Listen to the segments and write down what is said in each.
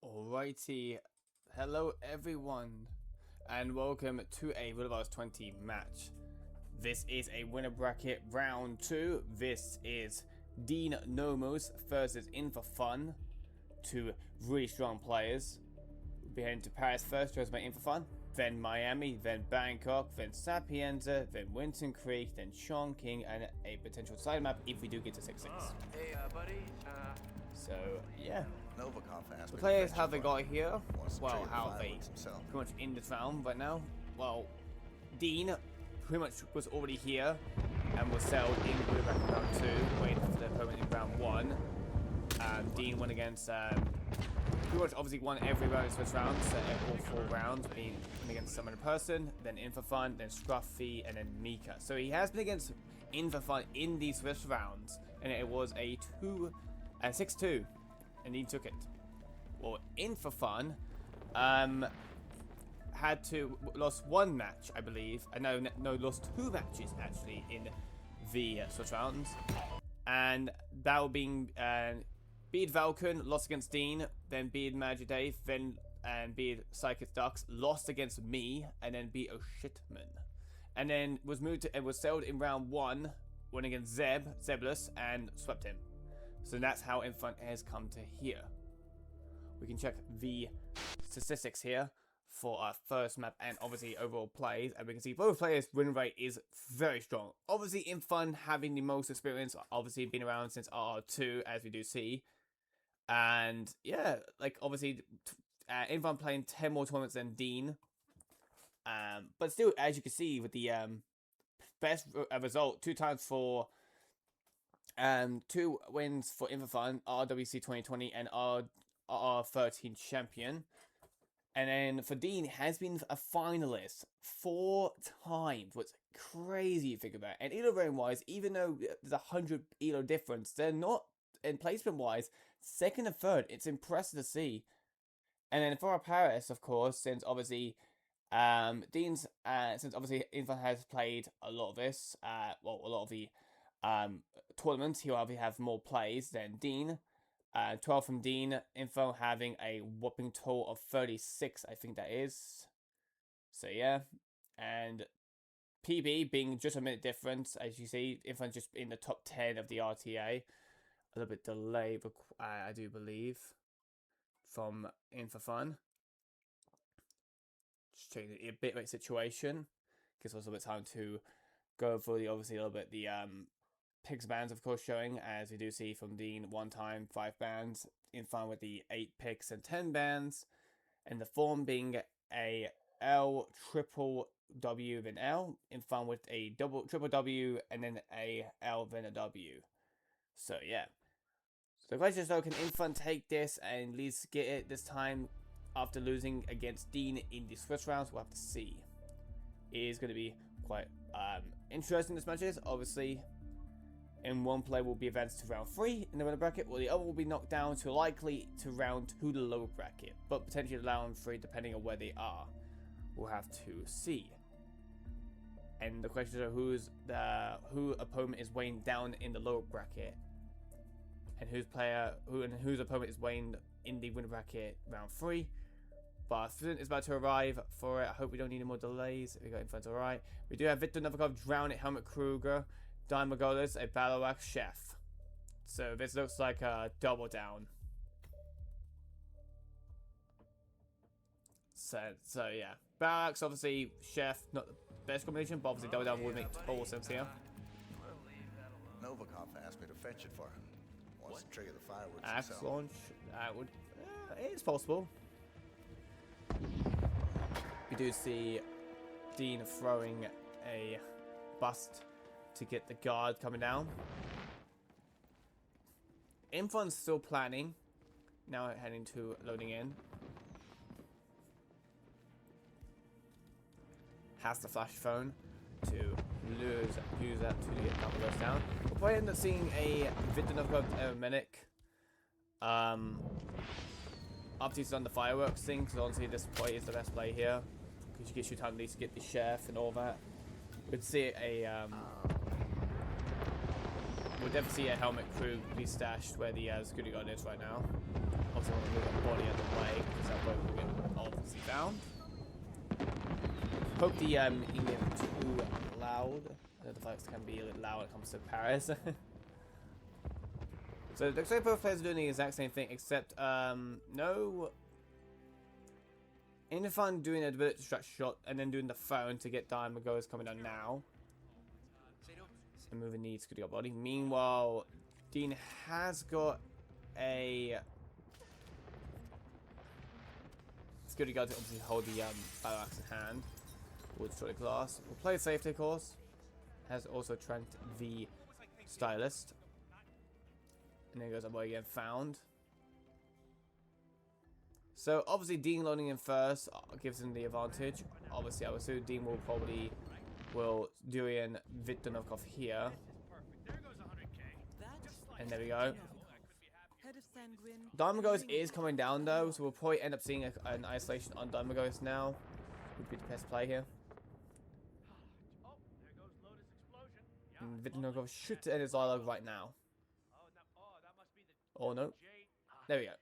Alrighty, hello everyone, and welcome to a Roulette 20 match. This is a winner bracket round 2. This is Dein Nomos versus In4Fun, two really strong players. We'll be heading to Paris first, chosen by In4Fun, then Miami, then Bangkok, then Sapienza, then Winton Creek, then Chongqing, and a potential side map if we do get to 6-6. Hey, buddy. So, yeah. The Players, how they got here, well, how they pretty much in this round right now. Well, Dean pretty much was already here and was settled in with back in round 2, waiting for the opponent in round 1. Dean went against, pretty much obviously won every round in Swiss rounds, so all 4 rounds, being against some other person, then In4Fun, then Scruffy, and then Mika. So he has been against In4Fun in these Swiss rounds, and it was a 6-2, and he took it. Well, In4Fun lost 1 match, I believe. No, lost 2 matches actually in the Swiss rounds, and that will being beat Valken, lost against Dean, then beat Magic Dave, then beat Psychic Ducks, lost against me, and then beat O'Shitman, and then was moved to and was settled in round 1, went against Zeblus, and swept him. So that's how In4Fun has come to here. We can check the statistics here for our first map and obviously overall plays, and we can see both players' win rate is very strong. Obviously In4Fun having the most experience, obviously been around since RR2, as we do see, and yeah, like obviously In4Fun playing 10 more tournaments than Dean, but still, as you can see with the best result 2 times for 2 wins for In4Fun, RWC 2020 and RR13 champion. And then for Dean, has been a finalist 4 times. What's crazy to think about. And elo rating wise, even though there's 100 elo difference, they're not in placement wise, second and third. It's impressive to see. And then for our Paris, of course, since obviously Dean's since obviously In4Fun has played a lot of this, well, a lot of the tournaments, he'll obviously have more plays than Dean. 12 from Dean, In4Fun having a whopping total of 36, I think that is. So yeah, and PB being just a minute difference, as you see, In4Fun just in the top 10 of the RTA. A little bit delayed, I do believe, from In4Fun. Just checking the bitrate situation. Gives us a bit of time to go through the, obviously, a little bit the Pigs bands, of course, showing, as we do see from Dean, 1 time, 5 bands, In4Fun with the 8 picks and 10 bands, and the form being a L, triple W, then L, In4Fun with a triple W, and then a L, then a W. So, yeah. So the question is, though, can In4Fun take this and at least get it this time after losing against Dean in the first rounds? We'll have to see. It is going to be quite interesting, this match is, obviously. In one player will be advanced to round 3 in the winner bracket, while the other will be knocked down to likely to round 2, the lower bracket, but potentially round 3 depending on where they are. We'll have to see. And the question is, who opponent is weighing down in the lower bracket, and whose opponent is weighing in the winner bracket round 3. But Flint is about to arrive for it. I hope we don't need any more delays. We got In4Fun alright. We do have Victor Novikov, Drown It, Helmut Kruger, Dein, a Battle Axe, Chef. So this looks like a double down. So yeah. Battle Axe, obviously, Chef, not the best combination, but obviously double down would make total sense here. Novikov asked me to fetch it for him. Wants to trigger the fireworks Axe himself. launch, that would, it's possible. We do see Dean throwing a bust to get the guard coming down. In4Fun's still planning. Now heading to loading in. Has the flash phone to use that to get a couple of those down. We'll probably end up seeing a Victor Novikov Medic. After he's done the fireworks thing, because honestly this play is the best play here. Because you get your time at least to get the chef and all that. We'd see we'll definitely see a helmet crew be stashed where the security guard is right now. Obviously want to move that body out of the way, because that way will get obviously found. Hope the isn't too loud. I know the fights can be a little loud when it comes to Paris. So it looks like both players are doing the exact same thing, except no. In4Fun doing a bit of distraction shot and then doing the phone to get Dein is coming down now. And moving the security guard body. Meanwhile, Dean has got a security guard to obviously hold the battle axe in hand. Would destroy the glass. We'll play safety, of course. Has also Trent the stylist. And there goes our boy again, found. So obviously Dean loading in first gives him the advantage. Obviously I would assume Dean will do in Victor Novikov here. And there we go. Dein is coming down though, so we'll probably end up seeing an isolation on Dein now. Would be the best play here. And Victor Novikov should end his dialogue right now. Oh no. There we go.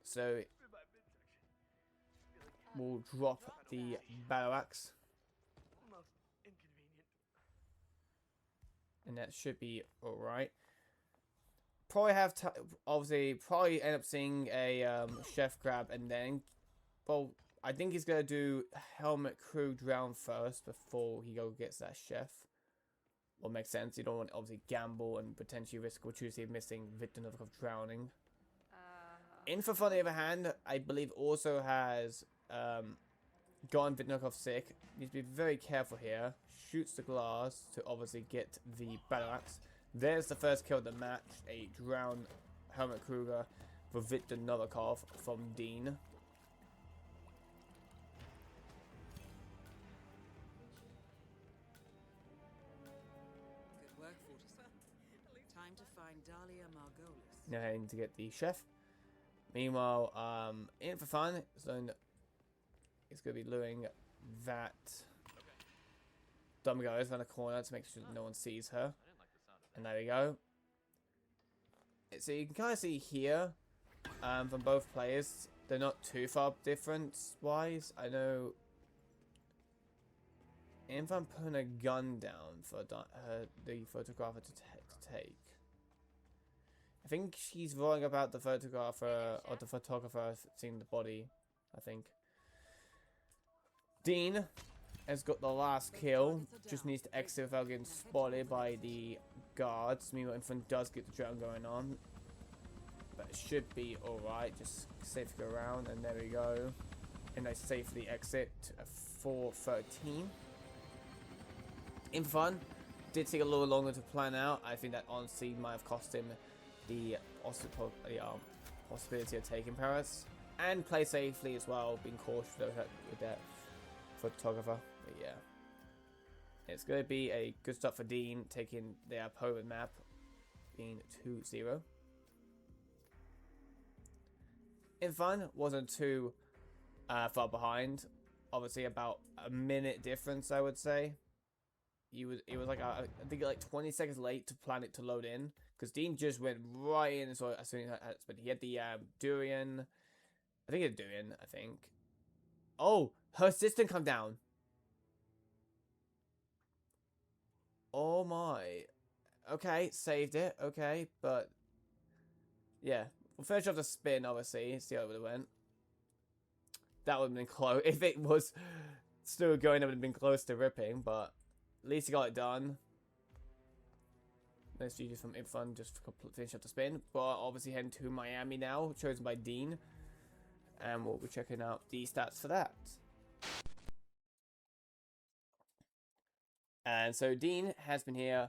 So we'll drop the battle axe. And that should be alright. Probably have to probably end up seeing a chef grab and then, well, I think he's gonna do helmet crew drown first before he gets that chef. Well, makes sense. You don't want to obviously gamble and potentially risk opportunity of missing Victor Novikov drowning. In4Fun, on the other hand, I believe also has gotten Victor Novikov sick. Needs to be very careful here. Shoots the glass to obviously get the battle axe. There's the first kill of the match. A drowned Helmut Kruger for Victor Novikov from Dean. Time to find Dahlia Margolis. Now heading to get the chef. Meanwhile, In4Fun is going to be luring that dumb girl around the corner to make sure that no one sees her. And there we go. So you can kind of see here, from both players, they're not too far difference-wise. I know In4Fun putting a gun down for the photographer to take. I think she's worrying about the photographer, or the photographer seeing the body, I think. Dean has got the last kill, just needs to exit without getting spotted by the guards. Meanwhile, In4Fun does get the drone going on, but it should be alright, just safe to go around, and there we go. And they safely exit at 4:13. In4Fun did take a little longer to plan out. I think that honestly might have cost him the possibility of taking Paris, and play safely as well, being cautious with that photographer. But yeah, it's going to be a good start for Dean, taking their opponent map, being 2-0. In4Fun wasn't too far behind, obviously about a minute difference, I would say. It was like I think like 20 seconds late to plan it to load in, because Dean just went right in. So as soon as he had the durian, I think it's durian. I think. Oh, her assistant come down. Oh my. Okay, saved it. Okay, but yeah, we'll finish off the spin. Obviously, see how it went. That would have been close. If it was still going, it would have been close to ripping, but at least he got it done. Nice GG from In4Fun just to finish up the spin. But obviously heading to Miami now, chosen by Dean. And we'll be checking out the stats for that. And so Dean has been here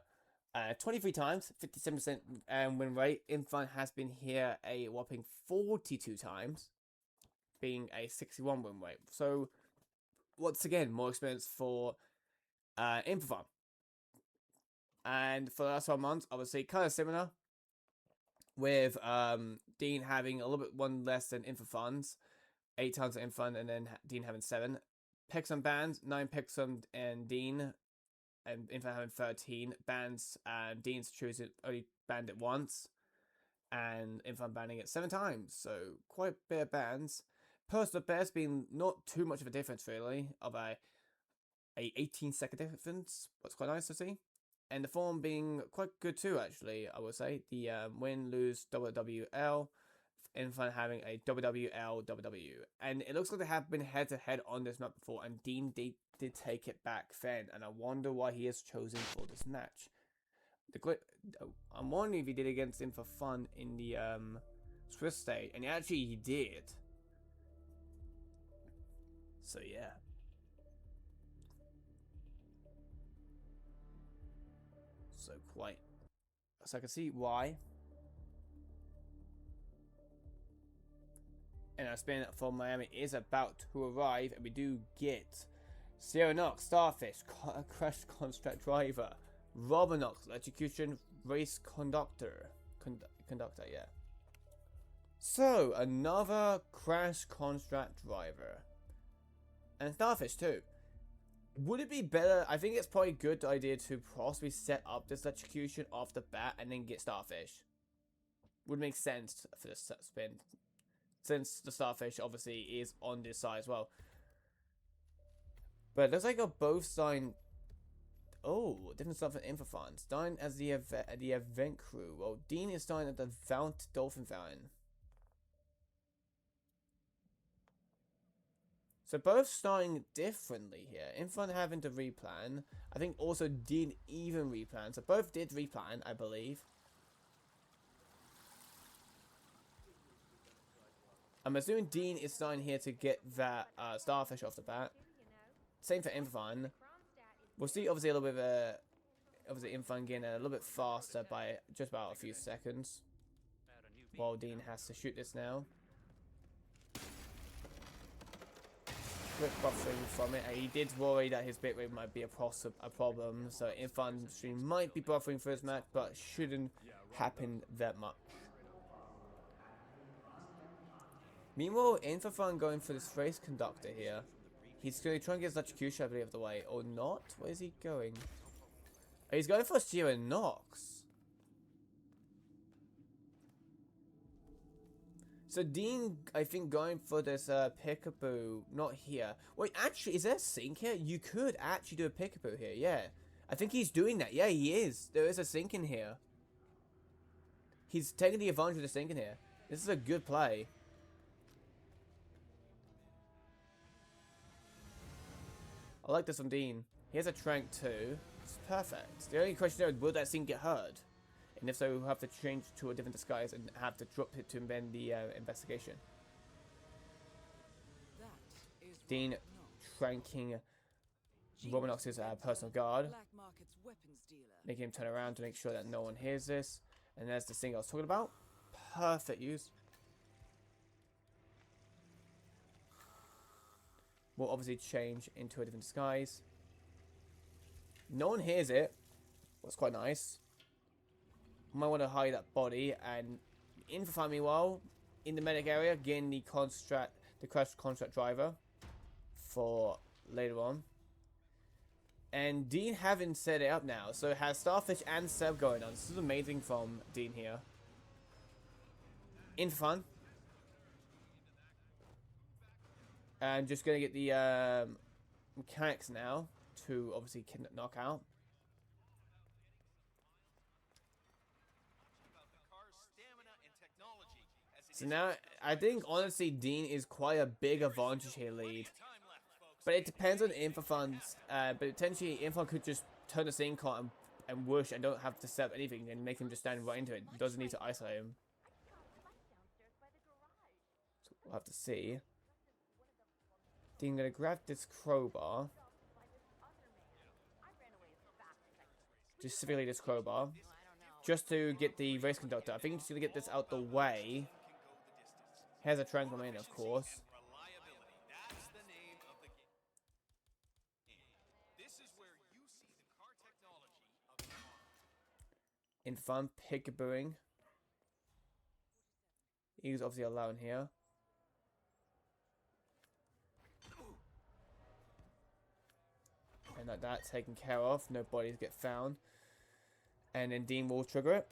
23 times, 57% win rate. In4Fun has been here a whopping 42 times, being a 61 win rate. So once again, more experience for In4Fun. And for the last 12 months, obviously kind of similar, with Dean having a little bit one less than In4Fun's, 8 times at In4Fun, and then Dean having 7 picks on bans, 9 picks on and Dean, and In4Fun having 13 bans. And Dean's choosing only banned it once, and In4Fun banning it 7 times. So quite a bit of bans. Personal best being not too much of a difference really, of a 18-second difference. What's quite nice to see. And the form being quite good too, actually, I would say. The win, lose, WWL. In4Fun having a WWL. And it looks like they have been head-to-head on this map before, and Dean did take it back then. And I wonder why he is chosen for this match. I'm wondering if he did against In4Fun in the Swiss stage. And actually, he did. So, yeah. So quite. So I can see why. And our spin for Miami is about to arrive, and we do get Sierra Knox, Starfish, Crash Construct Driver, Robin Knox, Electrocution, Race Conductor. Conductor, yeah. So another Crash Construct Driver. And Starfish too. Would it be better? I think it's probably a good idea to possibly set up this execution off the bat and then get Starfish. Would make sense for this spin, since the Starfish obviously is on this side as well. But it looks like they're both signed. Oh, different stuff in In4Fun. Stein as the event crew. Well, Dean is starting at the Vount Dolphin Fountain. So both starting differently here. In4Fun having to replan. I think also Dean even replan. So both did replan, I believe. I'm assuming Dean is starting here to get that Starfish off the bat. Same for In4Fun. We'll see obviously a little bit of obviously In4Fun getting a little bit faster by just about a few seconds. While Dean has to shoot this now. bit buffering from it, and he did worry that his bitrate might be a problem, so In4Fun stream might be buffering for his match, but shouldn't happen that much. Meanwhile, In4Fun going for this race conductor here. He's going to try and get his electrocution, I believe, of the way, or not? Where is he going? Oh, he's going for Zero Nox. So Dean, I think, going for this peekaboo, not here. Wait, actually, is there a sink here? You could actually do a peekaboo here, yeah. I think he's doing that. Yeah, he is. There is a sink in here. He's taking the advantage of the sink in here. This is a good play. I like this on Dean. He has a trank too. It's perfect. The only question there is, will that sink get hurt? And if so, we'll have to change to a different disguise and have to drop it to amend the investigation. That is Dean tranking Romanox's personal guard, Black Market's weapons dealer. making him turn around to make sure that no one hears this. And there's the thing I was talking about. Perfect use. We'll obviously change into a different disguise. No one hears it. That's quite nice. Might want to hide that body, and In4Fun meanwhile in the medic area, getting the crash contract driver for later on. And Dean having set it up now, so it has Starfish and Seb going on. This is amazing from Dean here. In4Fun. And just gonna get the mechanics now to obviously knock out. So now, I think, honestly, Dean is quite a big advantage here lead. But it depends on In4Fun's, but potentially In4Fun could just turn the sink on and whoosh and don't have to set up anything and make him just stand right into it. Doesn't need to isolate him. So we'll have to see. Dean gonna grab this crowbar. Specifically this crowbar. Just to get the race conductor. I think he's just gonna get this out the way. Here's a trank remaining, of course. In4Fun, peekabooing. He's obviously alone here. And like that, taken care of. No bodies get found. And then Dean will trigger it.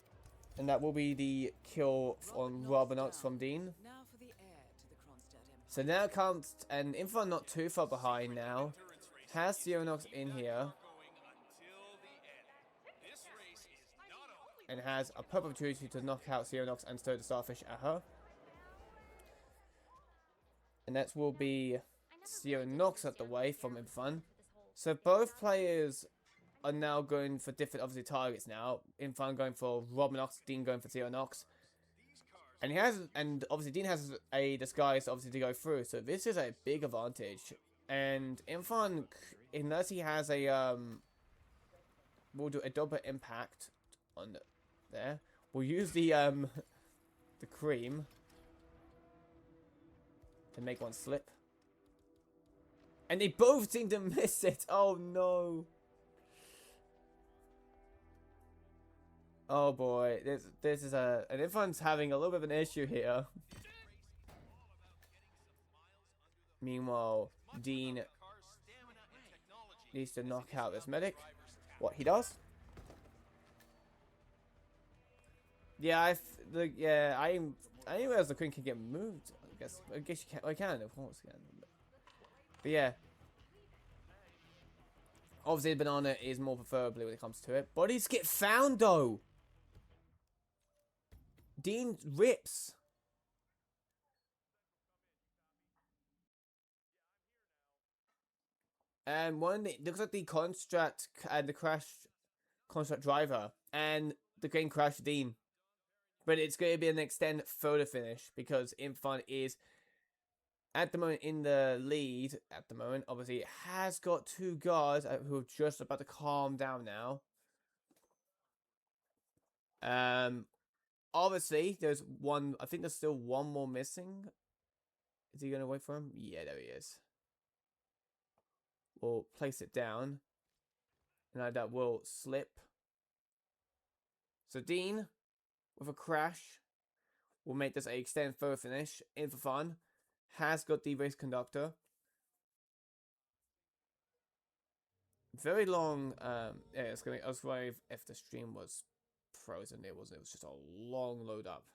And that will be the kill on Romanox from Dean. Now for the heir to the Kronstadt Empire. So now comes, and In4Fun not too far behind now. Has Romanox in here. And has a perfect opportunity to knock out Romanox and throw the Starfish at her. And that will be Romanox at the way from In4Fun. So both players are now going for different, obviously, targets now. In4Fun going for Romanox, Dean going for Romanox. And he has, and obviously Dean has a disguise, obviously, to go through. So this is a big advantage. And In4Fun, unless he has a, we'll do a double impact on there. We'll use the cream to make one slip. And they both seem to miss it. Oh no. Oh boy, this is and In4Fun's having a little bit of an issue here. Meanwhile, Dean needs to knock out this medic. What he does? Yeah, I didn't realize the queen can get moved. I guess you can. I can, of course, can. But yeah. Obviously, the banana is more preferably when it comes to it. Bodies get found, though. Dean rips. And one looks like the construct and the crash construct driver. And the green crash Dean. But it's going to be an extend photo finish because In4Fun is at the moment in the lead. At the moment, obviously, it has got two guards who are just about to calm down now. Obviously, there's one. I think there's still one more missing. Is he going to wait for him? Yeah, there he is. We'll place it down. And now that will slip. So Dean, with a crash, will make this a extended photo finish. In4Fun has got the race conductor. Very long. Yeah, it's gonna. I was wondering if the stream was frozen. It wasn't. It was just a long load up.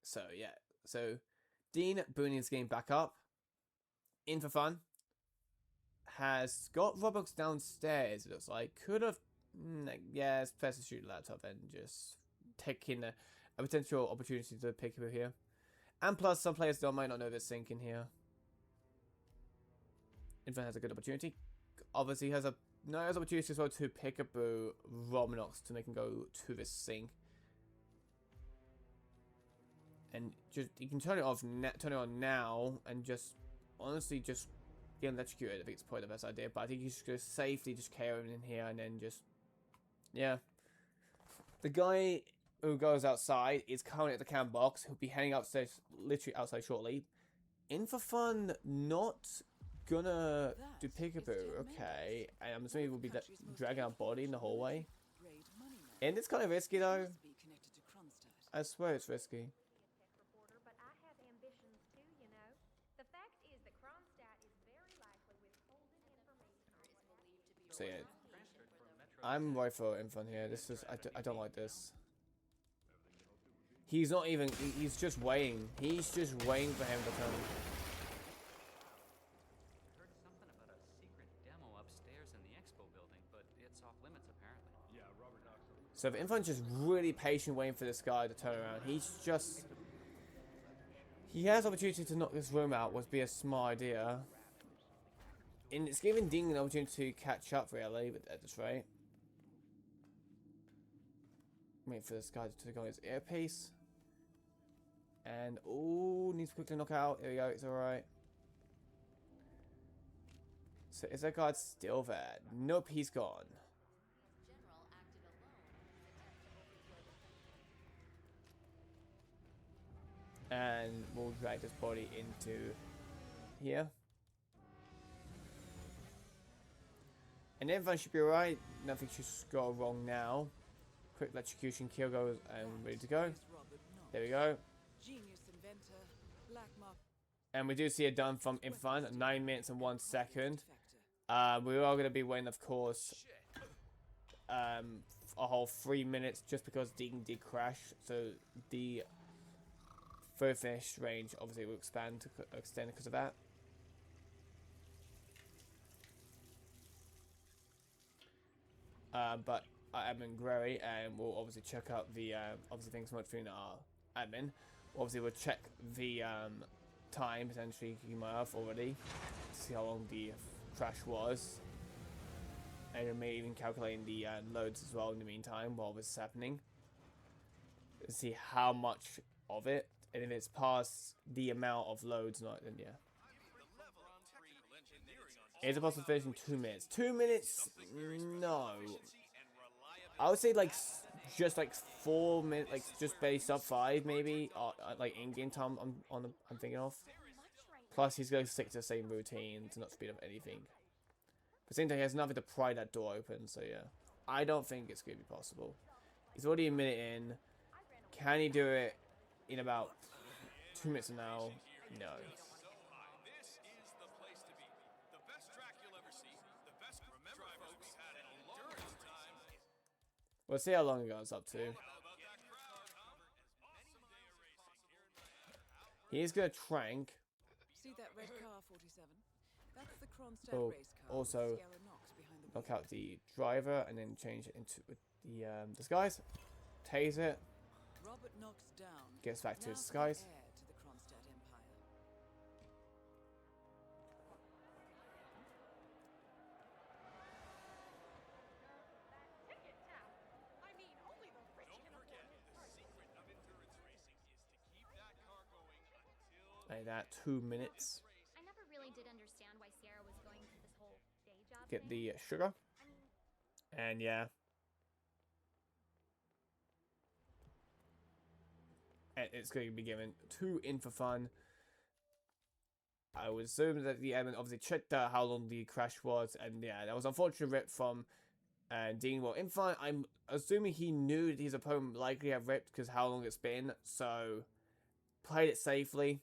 So yeah. So Dean booting his game back up. In4Fun has got Roblox downstairs. It looks like could have. Yeah, it's best to shoot the laptop and just take in a potential opportunity to pick him here. And plus, some players might not know there's sync in here. In4Fun has a good opportunity. Obviously, has a nice opportunity as well to pick up Romanox to make him go to this sync. And just you can turn it off, turn it on now, and just honestly just get electrocuted. I think it's probably the best idea. But I think you should go safely, just carry him in here, and then just yeah. The guy who goes outside is currently at the cam box. He'll be heading upstairs, literally outside shortly. In4Fun not gonna do peekaboo, okay. And I'm assuming we'll be dragging our body in the hallway. And it's kind of risky though. I swear it's risky. So yeah, I'm right for In4Fun here. This is I don't like this. He's not even. He's just waiting. He's just waiting for him to come. Heard something about a secret demo upstairs in the expo building, but it's off limits apparently. Yeah, Robert Knox. So if In4Fun's just really patient, waiting for this guy to turn around, he's just. He has opportunity to knock this room out. Would be a smart idea. And it's giving Dean an opportunity to catch up, really, but at this rate. Wait for this guy to go his earpiece. And, oh, needs to quickly knock out. There we go, it's alright. So, is that guard still there? Nope, he's gone. And we'll drag this body into here. And everything should be alright. Nothing should go wrong now. Quick electrocution kill goes and ready to go. There we go. And we do see it done from In4Fun. 9 minutes and 1 second. We are going to be waiting, of course, a whole 3 minutes just because Dean did crash. So the third finish range obviously will extend because of that. But admin Gray, and we'll obviously check out the obviously things much between our admin. Obviously, we'll check the time potentially you might have already to see how long the crash was, and we may even calculating the loads as well in the meantime while this is happening. See how much of it, and if it's past the amount of loads, not then yeah. Is it possible to finish in 2 minutes? 2 minutes? No. I would say like just like 4 minutes, like just based up 5 maybe, like in-game time. I'm thinking of. Plus he's going to stick to the same routine to not speed up anything. But at the same time, he has nothing to pry that door open. So yeah, I don't think it's going to be possible. He's already a minute in. Can he do it in about 2 minutes from now? No. We'll see how long it goes up to. He's gonna trank. See that red car, 47? That's the Kronstadt Oh, race car. also Sierra Knox behind the knock out the driver and then change it into the disguise. Tase it. Robert Knox down. Gets back to Now his disguise. heir to the Kronstadt Empire. Like that, 2 minutes. I never really did understand why Sierra was going for this whole day job Get thing. the sugar. And yeah. and it's going to be given to In4Fun. I would assume that the admin obviously checked out how long the crash was, and yeah, that was unfortunate rip from Dean. Well, In4Fun, I'm assuming he knew that his opponent likely have ripped because how long it's been, so played it safely,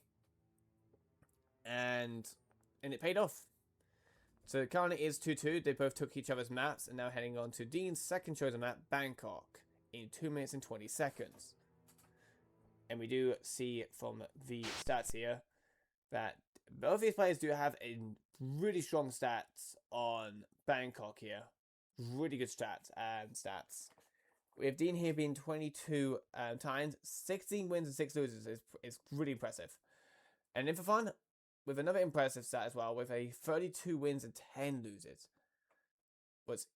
and it paid off. So currently it is 2-2. They both took each other's maps, and now heading on to Dean's second chosen map, Bangkok, in 2 minutes and 20 seconds. And we do see from the stats here that both these players do have a really strong stats on Bangkok here. Really good stats. With Dean here being 22 times, 16 wins and 6 losers is really impressive. And In4Fun with another impressive stat as well, with a 32 wins and 10 losers. Was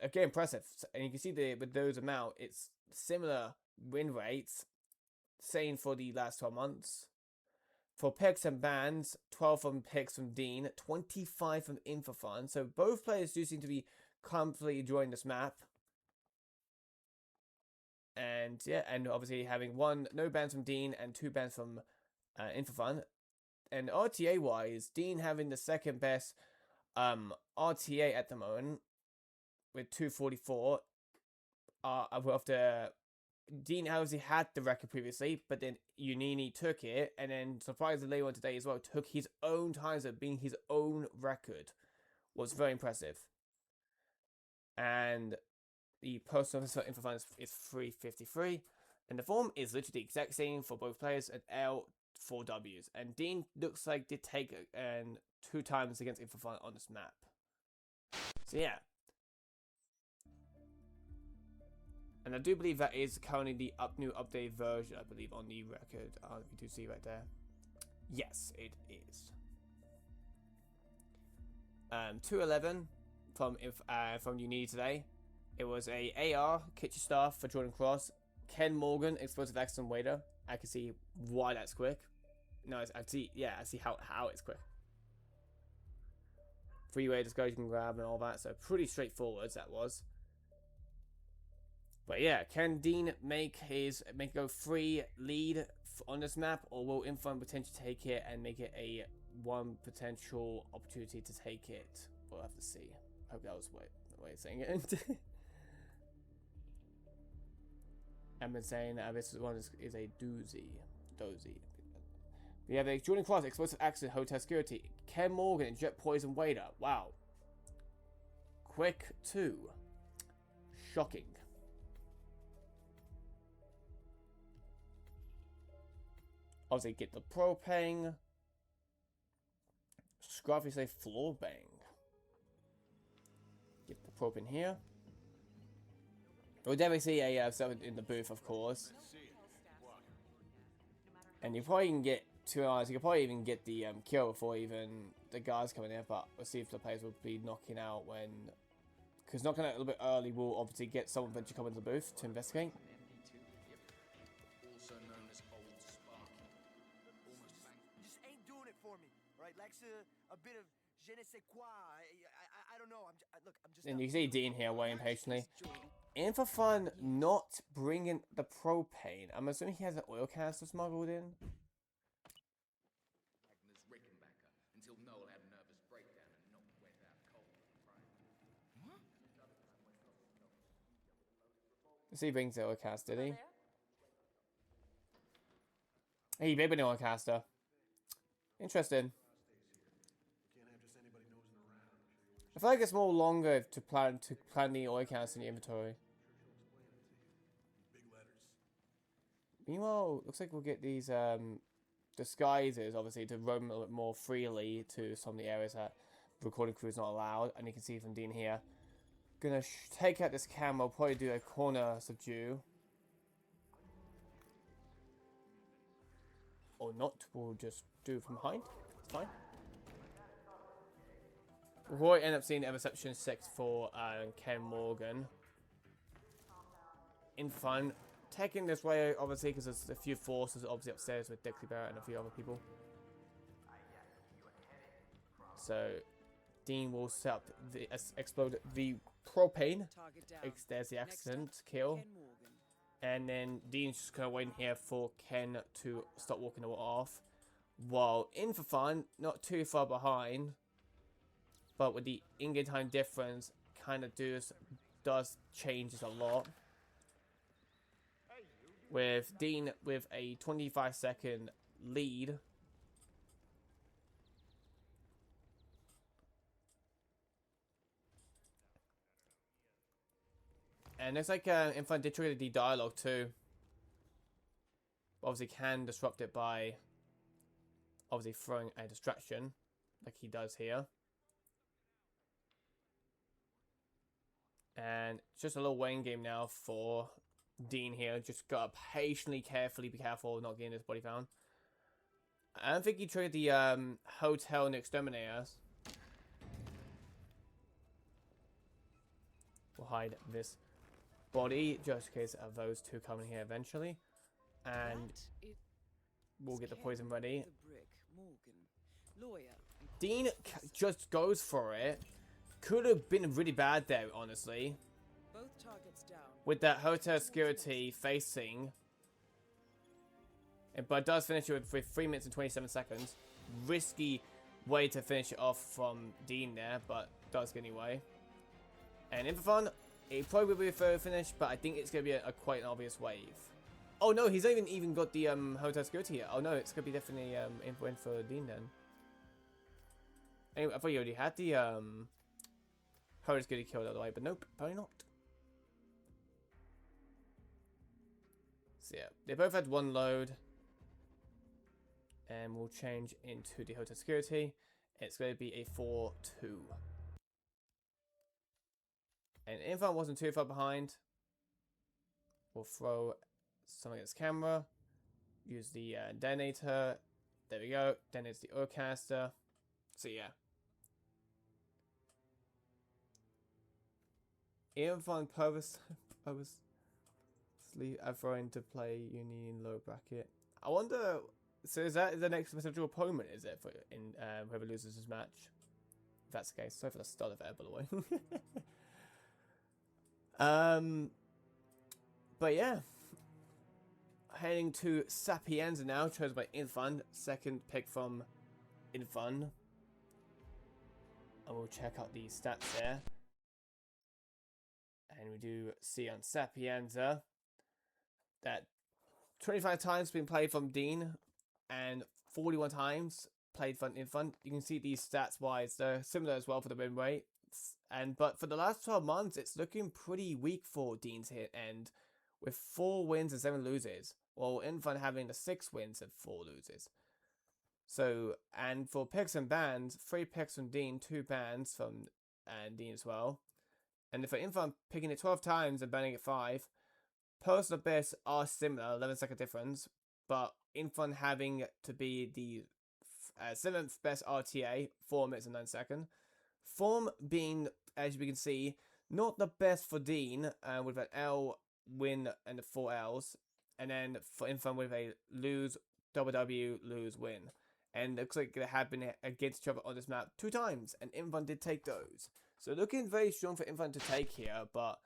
again impressive. And you can see with those amount, it's similar win rates, same for the last 12 months. For picks and bans, 12 from picks from Dean, 25 from In4Fun. So both players do seem to be comfortably enjoying this map. And yeah, and obviously having no bans from Dean and 2 bans from In4Fun. And RTA wise, Dean having the second best RTA at the moment with 244. After Dean obviously had the record previously, but then Unini took it, and then surprisingly later on today as well took his own times at being his own record. Was very impressive. And the post office for In4Fun is 353, and the form is literally the exact same for both players at L4Ws. And Dean looks like did take 2 times against In4Fun on this map. So yeah. And I do believe that is currently the new updated version, I believe, on the record. You do see right there. Yes, it is. 211 from Unity today. It was a AR, Kitchen Staff for Jordan Cross. Ken Morgan, Explosive Accident Waiter. I can see why that's quick. No, I see how it's quick. 3-way disguise you can grab and all that. So pretty straightforward that was. But yeah, can Dean make it go free lead on this map, or will In4Fun potentially take it and make it a one potential opportunity to take it? We'll have to see. Hope that was the way of saying it. I've been saying that this one is a dozy. We have a Jordan Cross, Explosive Accident, Hotel Security, Ken Morgan, Jet Poison Wader. Wow. Quick 2. Shocking. Obviously, get the propane. Scruffy say floor bang. Get the propane here. We'll definitely see a something in the booth, of course. And you probably can get 2 hours. You can probably even get the kill before even the guys coming in. But we'll see if the players will be knocking out when. Because knocking out a little bit early will obviously get someone to come into the booth to investigate. Lacks a bit of je ne sais quoi. I don't know. I'm just. And you see Dean here waiting patiently. In4Fun not bringing the propane. I'm assuming he has an oil canister smuggled in. Until Noel had a nervous breakdown and knocked wet out cold. Let's see, he brings the oil canister, did he? He may be an oil canister. Interesting. I feel like it's more longer to plan the oil canister in the inventory. Meanwhile, looks like we'll get these disguises, obviously, to roam a little bit more freely to some of the areas that the recording crew is not allowed. And you can see from Dean here. Gonna take out this camera, probably do a corner subdue. Or not, we'll just do it from behind. It's fine. We'll probably end up seeing a reception 6 for Ken Morgan. In4Fun. Taking this way, obviously, because there's a few forces obviously upstairs with Dixie Barrett and a few other people. So, Dean will set up explode the propane. There's the accident kill. And then Dean's just kind of waiting here for Ken to start walking the water off. While In4Fun, not too far behind, but with the in-game time difference, kind of does changes a lot. With Dean with a 25-second lead. And looks like In4Fun did trigger the dialogue too. Obviously can disrupt it by obviously throwing a distraction like he does here. And it's just a little waiting game now for Dean here. Just gotta patiently, carefully be careful not getting his body found. I don't think he triggered the hotel and the exterminators. We'll hide this body just in case of those two coming here eventually. And we'll get the poison ready. Dean just goes for it. Could have been really bad there, honestly. Both targets down. With that hotel security facing. But it does finish it with 3 minutes and 27 seconds. Risky way to finish it off from Dean there, but does get anyway. And In4Fun, it probably will be a third finish, but I think it's going to be a quite an obvious wave. Oh no, he's not even got the hotel security here. Oh no, it's going to be definitely in for Dean then. Anyway, I thought you already had the hotel security killed out of the way, but nope, probably not. So yeah, they both had one load. And we'll change into the hotel security. It's going to be a 4-2. And In4Fun wasn't too far behind. We'll throw something at this camera. Use the detonator. There we go. Then it's the oil canister. So yeah. In4Fun purposely throwing to play Union low bracket. I wonder. So is that the next potential opponent? Is it for whoever loses this match? If that's the case. Sorry for the start of it, by the way. But yeah, heading to Sapienza now, chosen by In4Fun. Second pick from In4Fun. And we'll check out the stats there. And we do see on Sapienza that 25 times been played from Dean and 41 times played from In4Fun. You can see these stats wise, they're similar as well for the win rate. But for the last 12 months, it's looking pretty weak for Dean's hit end with 4 wins and 7 losses. While In4Fun having the 6 wins and 4 losses. So, and for picks and bans, 3 picks from Dean, 2 bans from Dean as well. And for In4Fun picking it 12 times and banning it 5, personal bests are similar, 11-second difference. But In4Fun having to be the 7th best RTA, 4 minutes and 9 seconds. Form being, as we can see, not the best for Dean, with an L win and the 4 Ls. And then for In4Fun with a lose, double W, lose, win. And it looks like they have been against each other on this map 2 times. And In4Fun did take those. So looking very strong for In4Fun to take here, but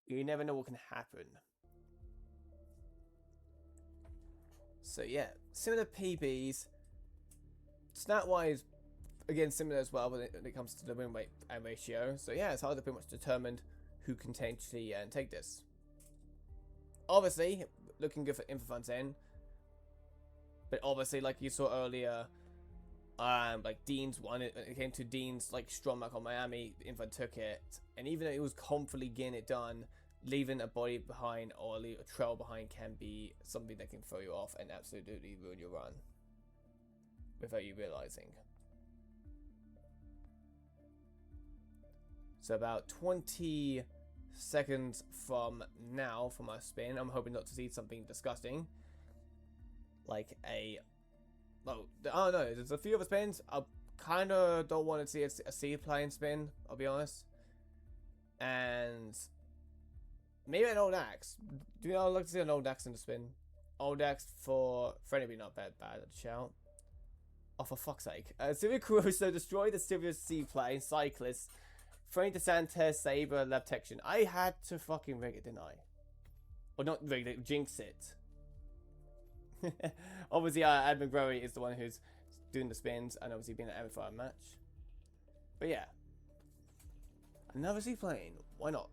you never know what can happen. So yeah, similar PBs. Stat-wise, again, similar as well when it comes to the win rate and ratio. So yeah, it's hard to pretty much determine who can potentially take this. Obviously, looking good for In4Fun's end. But obviously, like you saw earlier, like Dean's won it. When it came to Dean's like strong mark on Miami, In4Fun took it. And even though it was confidently getting it done, leaving a body behind or a trail behind can be something that can throw you off and absolutely ruin your run without you realizing. So about 20 seconds from now for my spin, I'm hoping not to see something disgusting. Like a... Oh, I don't know, there's a few other spins. I kind of don't want to see a seaplane spin, I'll be honest. And... maybe an old axe. Do you know, I'd like to see an old axe in the spin. Old axe for friendly, not bad at the shout. Oh, for fuck's sake. Silvio Caruso destroyed the Silvio seaplane, cyclist. Frank DeSantis, Saber, left section. I had to fucking rig it, didn't I? Or not really, jinx it. Obviously, Admin Growy is the one who's doing the spins, and obviously being an MFR match. But yeah. Another seaplane. Why not?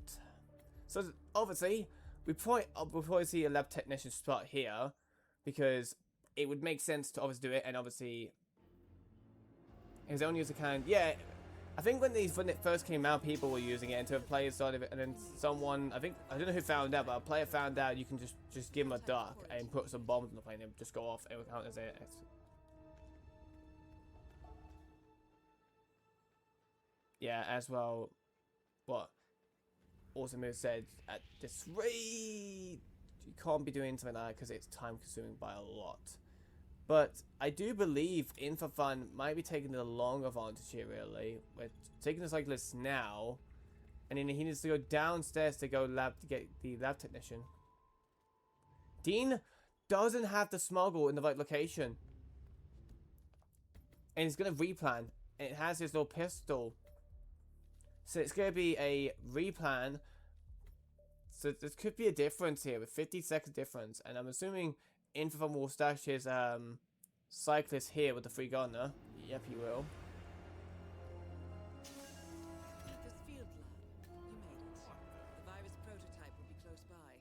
So, obviously, we'll probably see a lab technician spot here, because it would make sense to obviously do it, and obviously, his own user can, yeah, I think when it first came out, people were using it until players started it, and then someone, I don't know who found out, but a player found out you can just give him a duck and put some bombs on the plane and just go off, and it will count as a... Yeah, as well, what Autumn said, at this rate, you can't be doing something like that because it's time consuming by a lot. But I do believe In4Fun might be taking the long advantage here, really. We're taking the cyclist now, and then he needs to go downstairs to go to get the lab technician. Dean doesn't have the smuggle in the right location. And he's going to replan. And it has his little pistol. So it's going to be a replan. So there could be a difference here with 50-second difference. And I'm assuming In4Fun will stash his cyclist here with the free gunner. Yep, he will. This field lab. You made it. The virus prototype will be close by.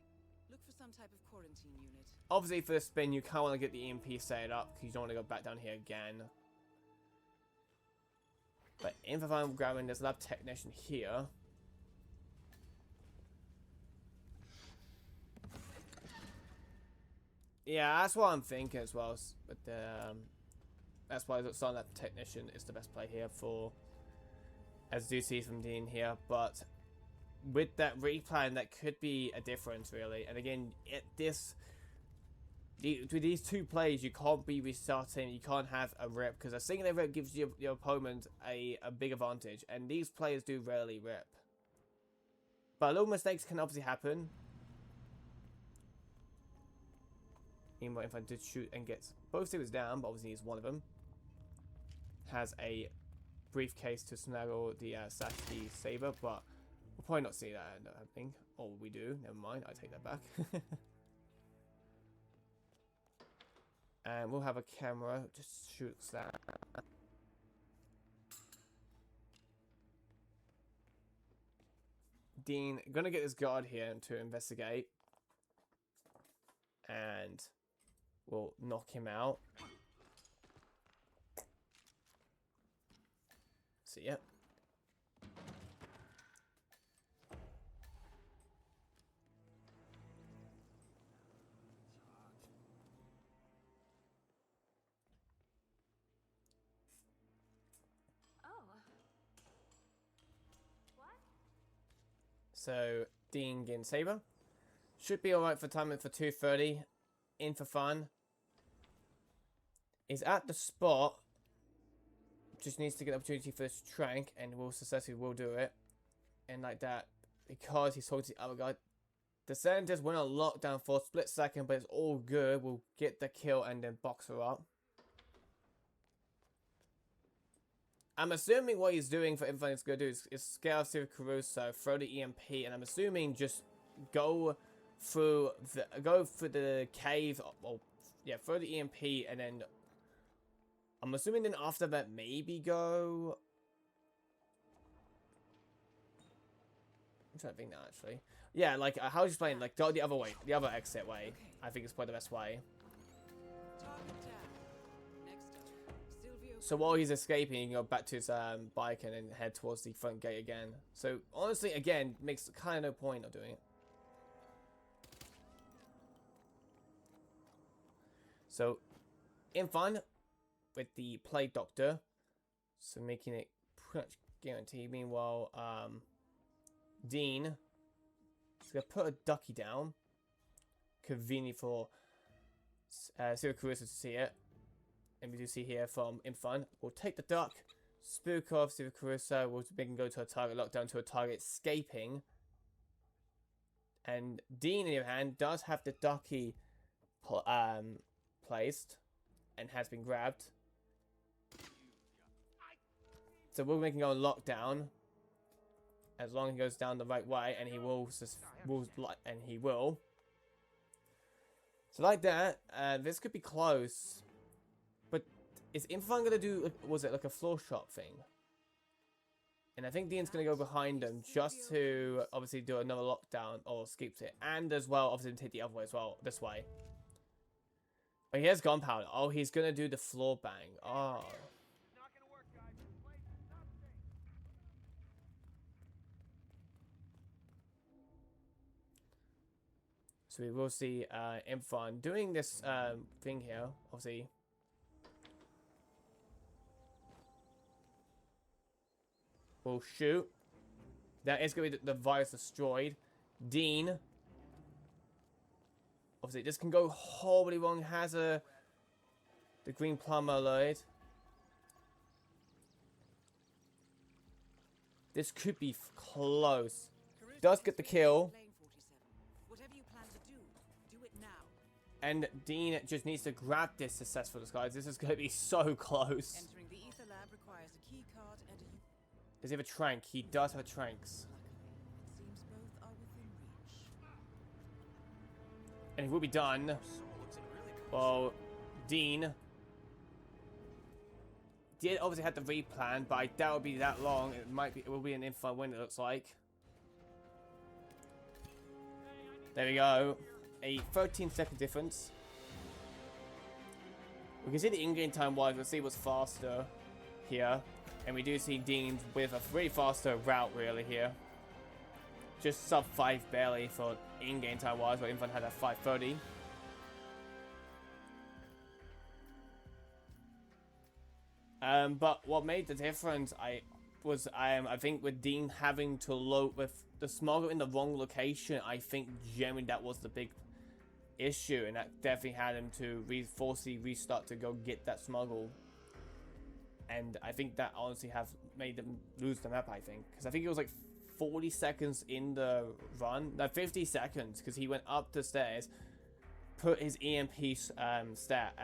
Look for some type of quarantine unit. Obviously, for the spin, you kind of want to get the EMP set up because you don't want to go back down here again. But In4Fun grabbing this lab technician here. Yeah, that's what I'm thinking as well. But that's why the Sun Lab technician is the best play here for, as you see from Dean here. But with that replan, that could be a difference really. And again, with these two plays, you can't be restarting. You can't have a rip because a single rip gives your opponent a big advantage, and these players do rarely rip. But little mistakes can obviously happen. Even if I did shoot and gets both teams down, but obviously he's one of them. Has a briefcase to snaggle the Sashi Saber, but we'll probably not see that happening. Or we do, never mind, I take that back. And we'll have a camera, just shoots that. Dean, gonna get this guard here to investigate. And we'll knock him out. See ya. So, Dean getting Saber. Should be alright for timing for 2:30. In4Fun is at the spot. Just needs to get the opportunity for this trank, and will successfully do it. And like that, because he's talking to the other guy. The scientist went on lockdown for a split second, but it's all good. We'll get the kill and then box her up. I'm assuming what he's doing for In4Fun is going to do is scale Silver Caruso, throw the EMP, and I'm assuming just go through the cave. Well, yeah, throw the EMP, and then I'm assuming then after that maybe go. I'm trying to think now actually. Yeah, like how he's playing, like go the other way, the other exit way. I think is probably the best way. Target down. Next up, Silvio. So while he's escaping, he can go back to his bike and then head towards the front gate again. So honestly, again, makes kind of no point of doing it. So, In4Fun with the play doctor, so making it pretty much guaranteed. Meanwhile, Dean is gonna put a ducky down, convenient for Silver Caruso to see it. And we do see here from In4Fun, we'll take the duck, spook off Silver Caruso, we'll make him go to a target, lockdown to a target, escaping. And Dean, on the other hand, does have the ducky placed and has been grabbed. So we're making on lockdown as long as he goes down the right way, and he will. So like that, this could be close. But is In4Fun gonna do, was it like a floor shot thing? And I think Dean's gonna go behind him just to obviously do another lockdown or skips it. And as well, obviously take the other way as well, this way. But he has gunpowder. Oh, he's gonna do the floor bang. Oh. So we will see In4Fun doing this thing here, obviously. We'll shoot. That is going to be the virus destroyed. Dean. Obviously, this can go horribly wrong. Has the green plumber alert. This could be close. Does get the kill. Whatever you plan to do it now. And Dean just needs to grab this successful disguise. This is going to be so close. Entering the ether lab requires a key card and a... Does he have a trank? He does have a tranks. Luckily, it seems both are within reach. And he will be done. Well, Dean did obviously have the replan, but I doubt it'll be that long. It will be an In4Fun win, it looks like. There we go. A 13-second difference. We can see the in-game time wise. Let's see what's faster here. And we do see Dean with a really faster route really here. Just sub 5 barely for in-game time wise, but In4Fun had a 5:30. But what made the difference, I think with Dean having to load with the smuggler in the wrong location, I think generally that was the big issue, and that definitely had him to forcibly restart to go get that smuggle. And I think that honestly have made them lose the map, I think. Because I think it was like 40 seconds in the run. No, 50 seconds. Because he went up the stairs, put his EMP stat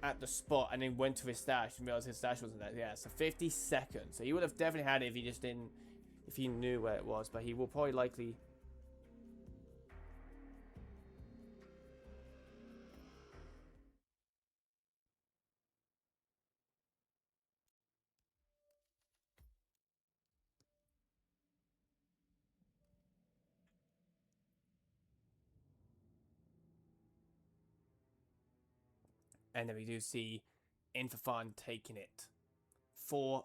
at the spot, and then went to his stash and realized his stash wasn't there. Yeah, so 50 seconds. So he would have definitely had it if he just didn't, if he knew where it was. But he will probably likely... And then we do see In4Fun taking it 4-4.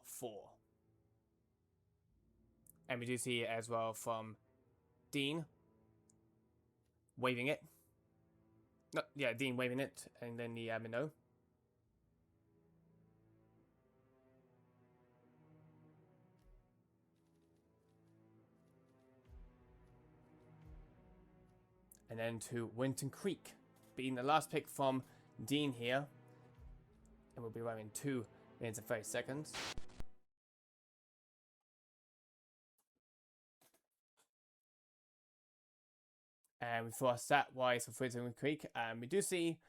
And we do see it as well from Dean waving it. No, yeah, Dean waving it, and then the minnow. And then to Winton Creek, being the last pick from Dean here. And we'll be running 2 minutes and 30 seconds. And for our stat wise for Winton Creek, we do see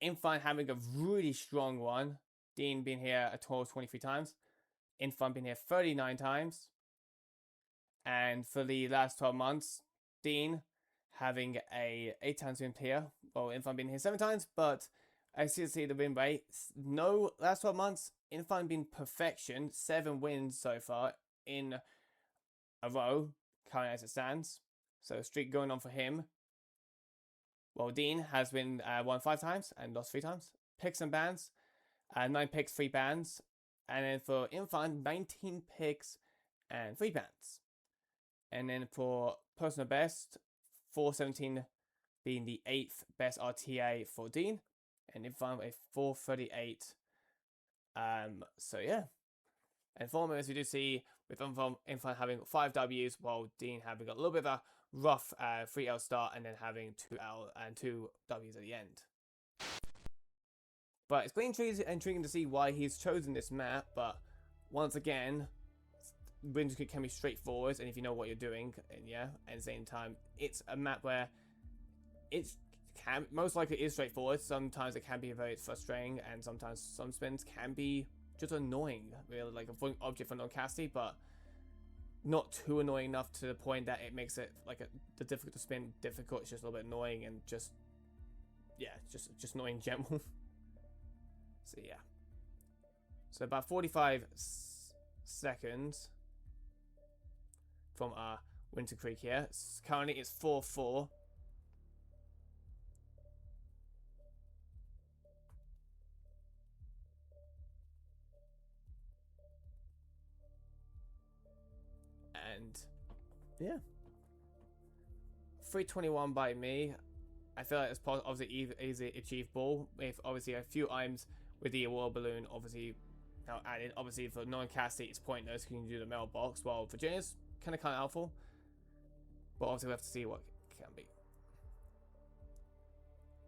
In4Fun having a really strong one. Dean being here a total of 23 times. In4Fun being here 39 times. And for the last 12 months, Dean having a 8 times win here. Well, In4Fun being here 7 times, but as you see the win rate, no, last 12 months, In4Fun being perfection, 7 wins so far in a row, currently as it stands. So streak going on for him. Well, Dean has won 5 times and lost 3 times. Picks and bans, 9 picks, 3 bans. And then for In4Fun, 19 picks and 3 bans. And then for personal best, 417 being the 8th best RTA for Dean. And In4Fun a 438. So yeah. And for moments we do see with In4Fun having 5 W's, while Dean having a little bit of a rough 3L start and then having 2L and 2 W's at the end. But it's been intriguing to see why he's chosen this map, but once again, wins can be straightforward, and if you know what you're doing, and yeah, at the same time, it's a map where it's most likely is straightforward. Sometimes it can be very frustrating, and sometimes some spins can be just annoying, really, like avoiding object for non-casty, but not too annoying enough to the point that it makes it like the difficult to spin difficult. It's just a little bit annoying and just yeah, just annoying in general. So yeah. So about 45 seconds from Winter Creek here. Currently it's 4-4. And yeah, 321 by me. I feel like it's obviously easy achievable with obviously a few items with the water balloon obviously now added. Obviously for non-casty it's pointless, you can do the mailbox, while Virginia's kind of helpful. But obviously we have to see what it can be.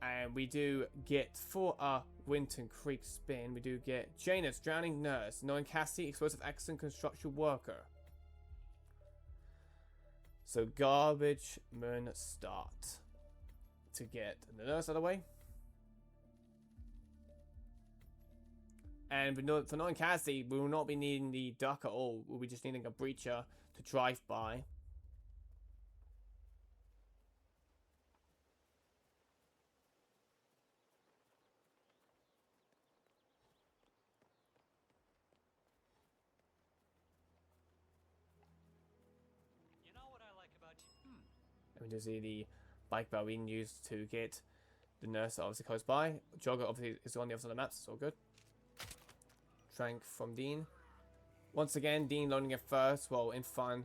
And we do get, for our Winton Creek spin, we do get Janus, drowning nurse, non-casty, explosive accident, construction worker. So garbage moon start to get the nurse out of the way. And for non-casty, we will not be needing the duck at all. We'll be just needing a breacher to drive by. You know what I like about you? And we do see the bike bar being used to get the nurse obviously close by. Jogger obviously is on the other side of the map, so it's all good. Trank from Dean. Once again, Dean loading it first, well, In4Fun.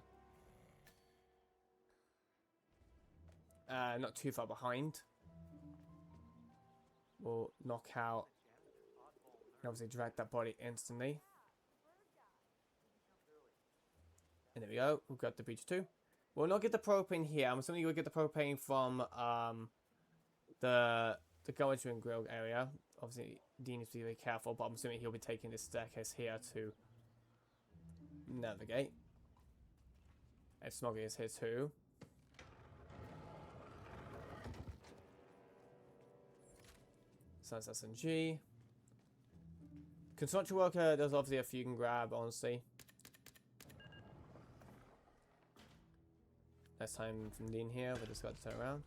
Not too far behind. We'll knock out and obviously drag that body instantly. And there we go. We've got the breach too. We'll not get the propane here. I'm assuming we'll get the propane from the garage and grill area. Obviously, Dean needs to be very careful, but I'm assuming he'll be taking this staircase here to navigate. And Smoggy is here too. So that's SNG. Construction worker, there's obviously a few you can grab, honestly. Next time from Dean here, we just got to turn around.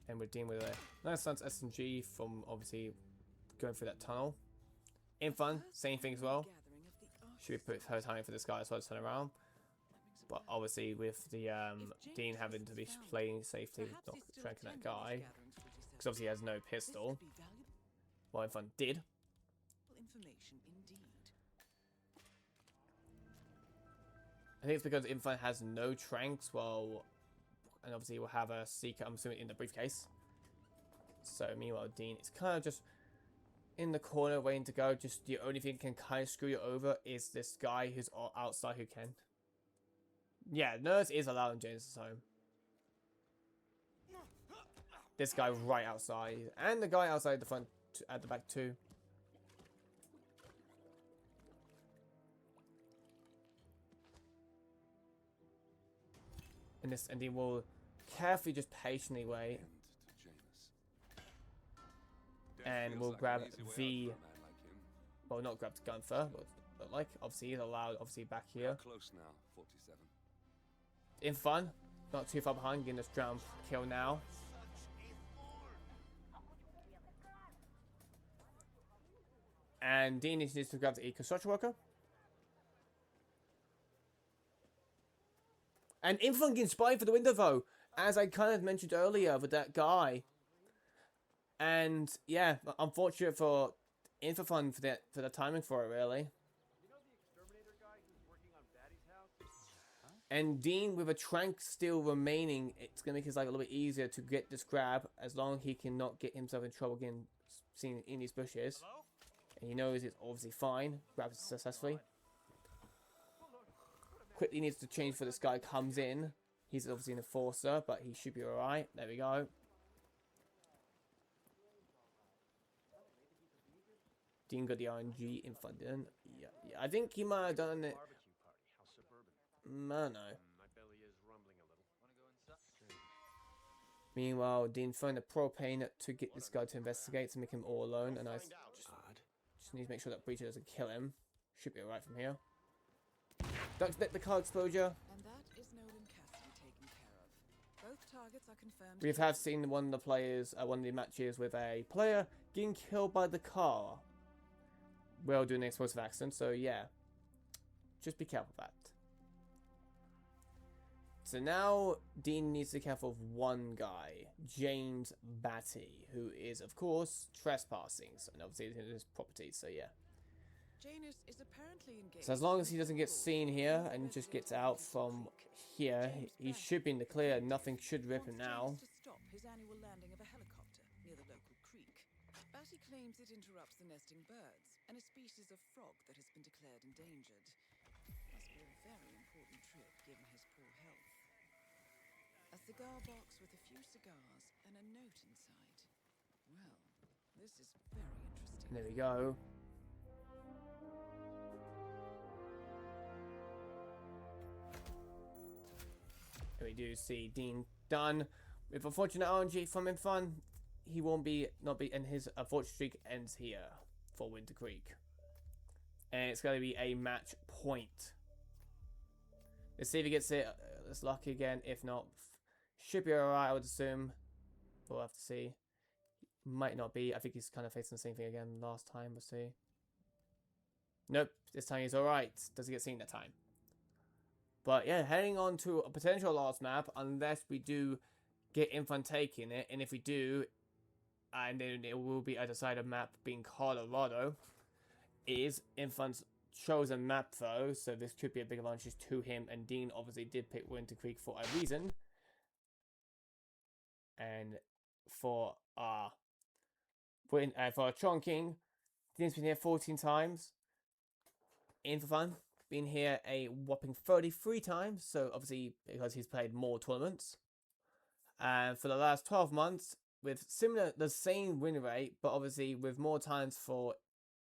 And we're dealing with a nice sense SNG from obviously going through that tunnel. In4Fun, same thing as well. Should be put her time for this guy as well to turn around. But obviously with the Dean having to be playing safely, not tracking that guy. Because obviously he has no pistol. Well, In4Fun did. I think it's because In4Fun has no tranks, well, and obviously we'll have a secret, I'm assuming, in the briefcase. So meanwhile, Dean is kind of just in the corner waiting to go. Just the only thing that can kind of screw you over is this guy who's outside who can. Yeah, nurse is allowed in James' home. This guy right outside, and the guy outside the front, at the back too. And Dean will carefully just patiently wait. And we'll grab the, well, not grab the gun first, but like, obviously he's allowed, obviously back here. Close now, 47. In4Fun, not too far behind, getting this ground kill now. And Dean needs to grab the construction worker. And In4Fun getting spied for the window though, as I kind of mentioned earlier with that guy. And yeah, unfortunate for In4Fun for the timing for it, really. You know the exterminator guy who's working on Daddy's house? And Dean with a trank still remaining, it's gonna make his life a little bit easier to get this grab, as long as he cannot get himself in trouble again seen in these bushes. Hello? And he knows it's obviously fine. Grabs it successfully. Quickly needs to change before this guy comes in. He's obviously an enforcer, but he should be alright. There we go. Dean got the RNG. In4Fun didn't. Yeah, I think he might have done it. I don't know. My belly is rumbling a little. Wanna go inside? Meanwhile, Dean throwing the propane to get this guy to investigate to make him all alone. And I just need to make sure that Breacher doesn't kill him. Should be alright from here. Don't expect the car exposure. And that is Nolan Cassidy taken care of. Both targets are confirmed. We have seen one of the players, one of the matches with a player getting killed by the car while doing an explosive accident. So yeah, just be careful of that. So now Dean needs to be careful of one guy, James Batty, who is of course trespassing. So obviously it's in his property. So yeah. Janus is apparently engaged. So as long as he doesn't get seen here and just gets out from here, he should be in the clear. Nothing should rip him now. To stop his annual landing of a helicopter near the local creek. Batty claims it interrupts the nesting birds and a species of frog that has been declared endangered. Must be a very important trip given his poor health. A cigar box with a few cigars and a note inside. Well, this is very interesting. There we go. We do see Dean done with unfortunate RNG from In4Fun. He won't not be, and his unfortunate streak ends here for Winter Creek, and it's going to be a match point. Let's see if he gets it. It's lucky again. If not, should be alright. I would assume. We'll have to see. Might not be. I think he's kind of facing the same thing again last time. We'll see. Nope. This time he's alright. Doesn't get seen that time. But yeah, heading on to a potential last map, unless we do get In4Fun taking it, and if we do, and then it will be a decided map being Colorado, is In4Fun's chosen map though, so this could be a big advantage to him, and Dean obviously did pick Winter Creek for a reason. And for Chongqing, Dean's been here 14 times. In4Fun been here a whopping 33 times, so obviously because he's played more tournaments. And for the last 12 months, with the same win rate, but obviously with more times for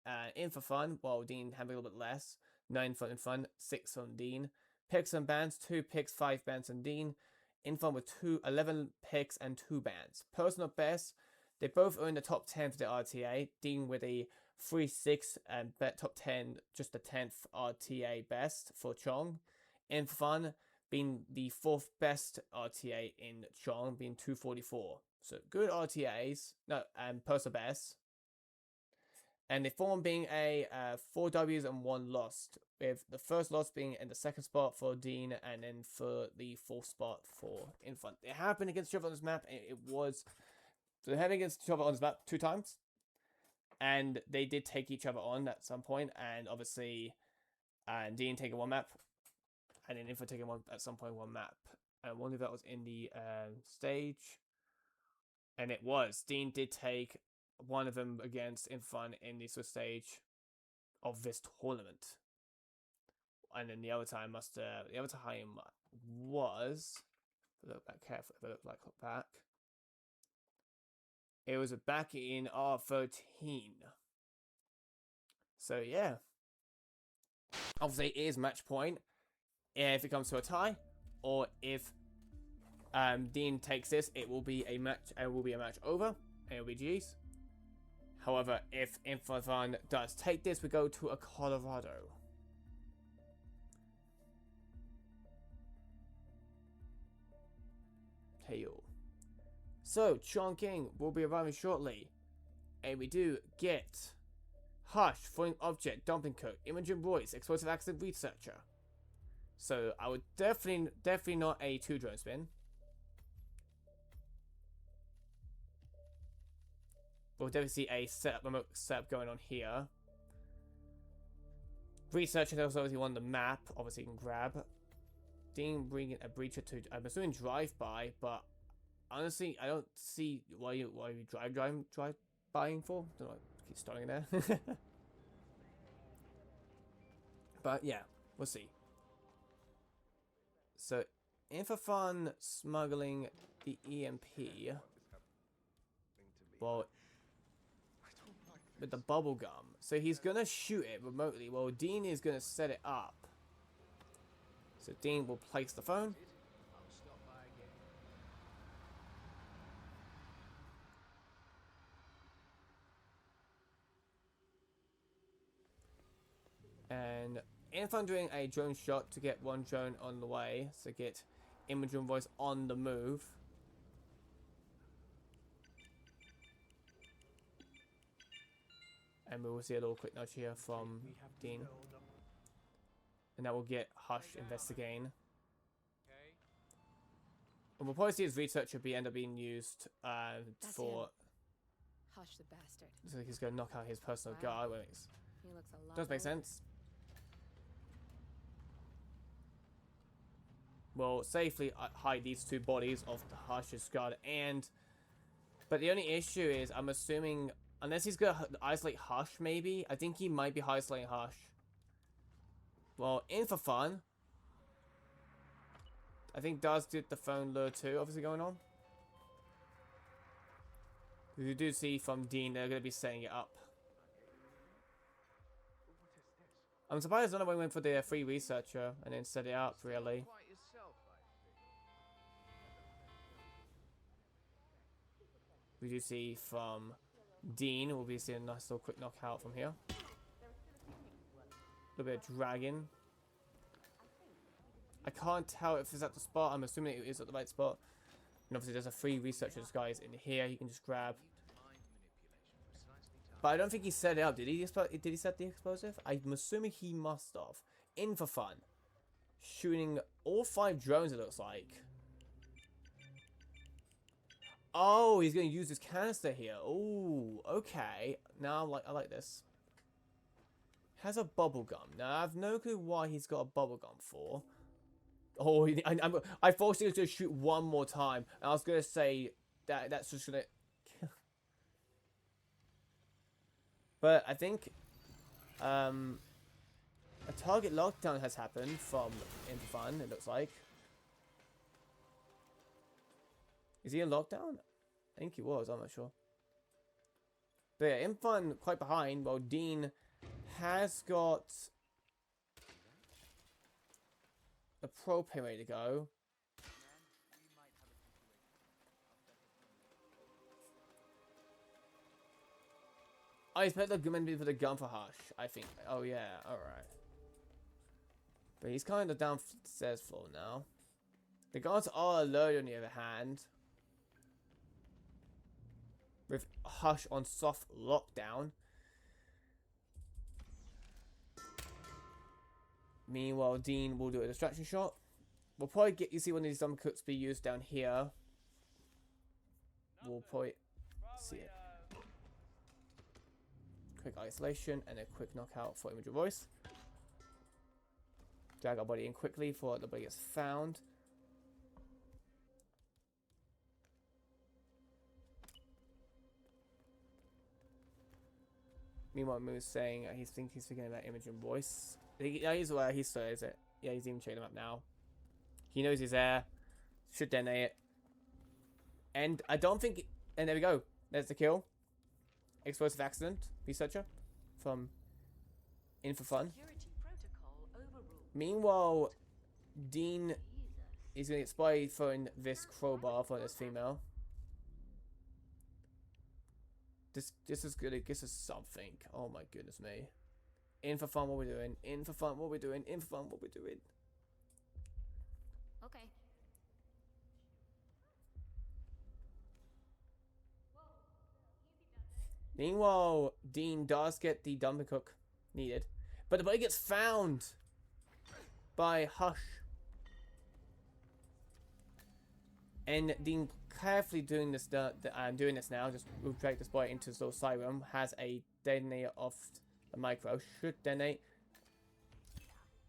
In4Fun, while Dean had a little bit less. 9 for In4Fun, 6 from Dean. Picks and bans, 2 picks, 5 bans from Dean. In4Fun with 11 picks and 2 bans. Personal best, they both earned the top 10 for the RTA. Dean with a 3-6 and top 10, just the 10th RTA best for Chong. In4Fun being the 4th best RTA in Chong, being 244. So good RTAs, and personal best. And the form being a 4 W's and 1 loss, with the first loss being in the 2nd spot for Dean, and then for the 4th spot for In4Fun. They have been against each other on this map, and they're having against each other on this map 2 times. And they did take each other on at some point, and obviously Dean taking 1 map, and then In4Fun taking at some point 1 map. And one of that was in the stage, and it was. Dean did take one of them against In4Fun in the Swiss stage of this tournament. And then the other time was, if I look back carefully, if I look back, it was back in R13. So yeah, obviously it is match point if it comes to a tie, or if Dean takes this, it will be a match. It will be a match over, and it'll be G's. However, if In4Fun does take this, we go to a Colorado. Hey yo. So, Chongqing will be arriving shortly. And we do get Hush, Falling Object, Dumping Cook, Imogen Royce, Explosive Accident Researcher. So, I would definitely not a 2 drone spin. We'll definitely see a remote setup going on here. Researcher is obviously on the map. Obviously, you can grab. Dean bringing a breacher to, I'm assuming drive-by, but honestly, I don't see why you drive-buying for. Don't know, keep starting there. But yeah, we'll see. So, In4Fun smuggling the EMP. Well, with the bubble gum. So he's gonna shoot it remotely while Dean is gonna set it up. So Dean will place the phone. And In4Fun doing a drone shot to get 1 drone on the way. So get Imogen Voice on the move. And we will see a little quick nudge here from Dean. And that will get Hush investigating. And we'll probably see his researcher end up being used for... Hush the bastard. So he's going to knock out his personal Wow. guard. He looks a lot Does make older. sense. Will safely hide these two bodies of the Hush's guard. But the only issue is, I'm assuming, unless he's going to isolate Hush, maybe. I think he might be isolating Hush. Well, In4Fun, I think does get the phone lure too, obviously going on. You do see from Dean, they're going to be setting it up. I'm surprised none of them went for the free researcher and then set it up, really. We do see from Dean, we'll be seeing a nice little quick knockout from here. A little bit of dragging. I can't tell if it's at the spot. I'm assuming it is at the right spot. And obviously there's a free researcher disguise in here you can just grab. But I don't think he set it up. Did he set the explosive? I'm assuming he must have. In4Fun. Shooting all 5 drones, it looks like. Oh, he's going to use this canister here. Oh, okay. Now I like this. Has a bubble gum. Now I have no clue why he's got a bubble gum for. Oh, I thought he was going to shoot one more time. And I was going to say that's just going to... But I think a target lockdown has happened from In4Fun, it looks like. Is he in lockdown? I think he was, I'm not sure. But yeah, In4Fun quite behind, while Dean has got the propane ready to go. Oh, he's put the gun for the gun for Hush, I think. Oh yeah, alright. But he's kind of downstairs floor now. The guards are alert on the other hand. With Hush on soft lockdown. Meanwhile, Dean will do a distraction shot. We'll probably get you see one of these dumb cooks be used down here. We'll probably see it. Quick isolation and a quick knockout for Image of Voice. Drag our body in quickly before the body gets found. Meanwhile, Moo's saying he thinks he's forgetting about Image and Voice. Yeah, he's aware. He says it. Yeah, he's even checking him up now. He knows he's there. Should detonate it. And I don't think... And there we go. There's the kill. Explosive accident. Researcher. From In4Fun. Meanwhile, Dean is going to get spotted throwing this crowbar for this female. This is good. This is something. Oh my goodness me. In4Fun, what we doing? In4Fun, what we doing? In4Fun, what we doing? Okay. Meanwhile, Dean does get the dumping cook needed. But the body gets found by Hush. And Dean carefully doing this now, just will drag this boy into his little side room, has a detonator of the micro, should detonate.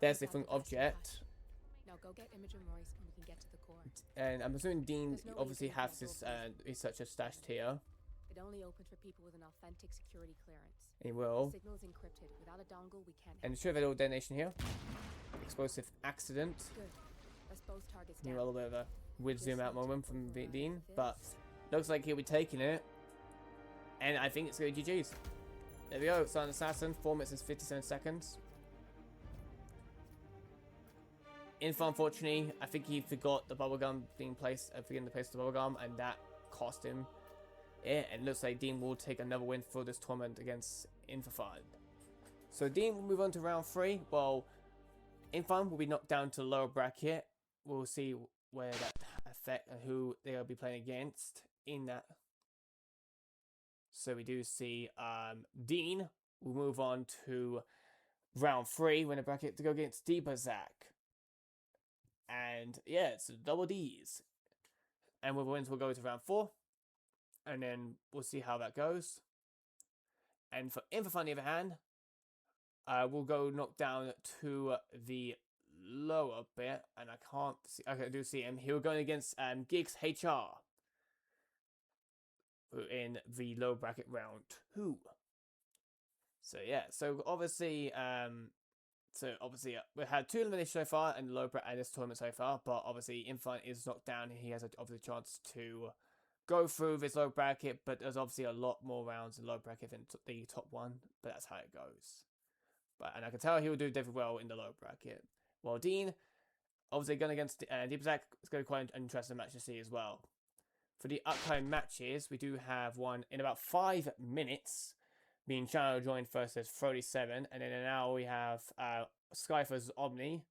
There's the different object. Now go get Imogen Royce and we can get to the core. And I'm assuming Dean No obviously reason has to this cancel researcher stashed here. It only opens for people with an authentic security clearance. He will. The signal is encrypted. Without a dongle, we can't. And should have a little detonation here. Explosive accident. Good. Let's both targets Need down. a little bit of a weird zoom out moment from Dean, but looks like he'll be taking it. And I think it's going to be GG's. There we go. Silent Assassin, 4 minutes and 57 seconds. In4Fun, unfortunately, I think he forgot the bubblegum being placed, forgetting to place the bubblegum, and that cost him it. And it looks like Dean will take another win for this tournament against In4Fun. So Dean will move on to round 3. Well, In4Fun will be knocked down to the lower bracket. We'll see where that affect and who they'll be playing against in that. So we do see Dean we'll move on to round 3, winner bracket, to go against Deepa Zach. And yeah, it's double D's. And with wins, we'll go to round 4. And then we'll see how that goes. And for In4Fun, on the other hand, we'll go knock down to the lower bit. And I can't see, okay, I do see him. He was going against Gigs HR in the low bracket round 2. So yeah, so obviously, we've had 2 eliminations so far in the low bracket and this tournament so far, but obviously In4Fun is knocked down and he has obviously a chance to go through this low bracket, but there's obviously a lot more rounds in low bracket than the top 1, but that's how it goes. And I can tell he will do very well in the low bracket. Well, Dean, obviously going against Deep Zach, it's going to be quite an interesting match to see as well. For the upcoming matches, we do have one in about 5 minutes, being Channel Joined versus 37, and then in an hour we have Sky versus Omni,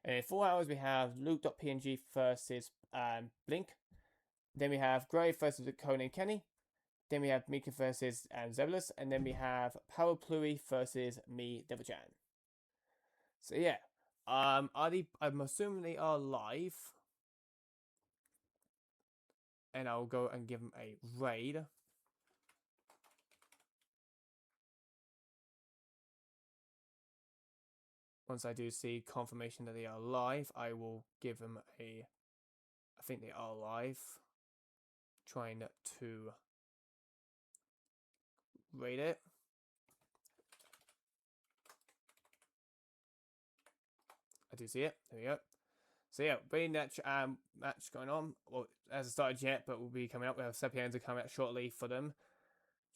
and in 4 hours we have Luke.png versus Blink, then we have Gray versus Conan Kenny, then we have Mika versus Zebulus, and then we have Power Pluie versus me, Devil-chan. So yeah, I'm assuming they are live, and I'll go and give them a raid. Once I do see confirmation that they are live, I will give them a... I think they are live. Trying to rate it. I do see it. There we go. So yeah, big match going on. Well, it hasn't started yet, but we'll be coming up. We have Sapienza coming out shortly for them.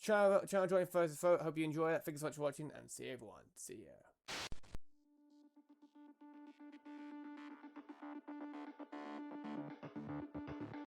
Channel join first. Hope you enjoy it. Thanks so much for watching, and see everyone. See ya.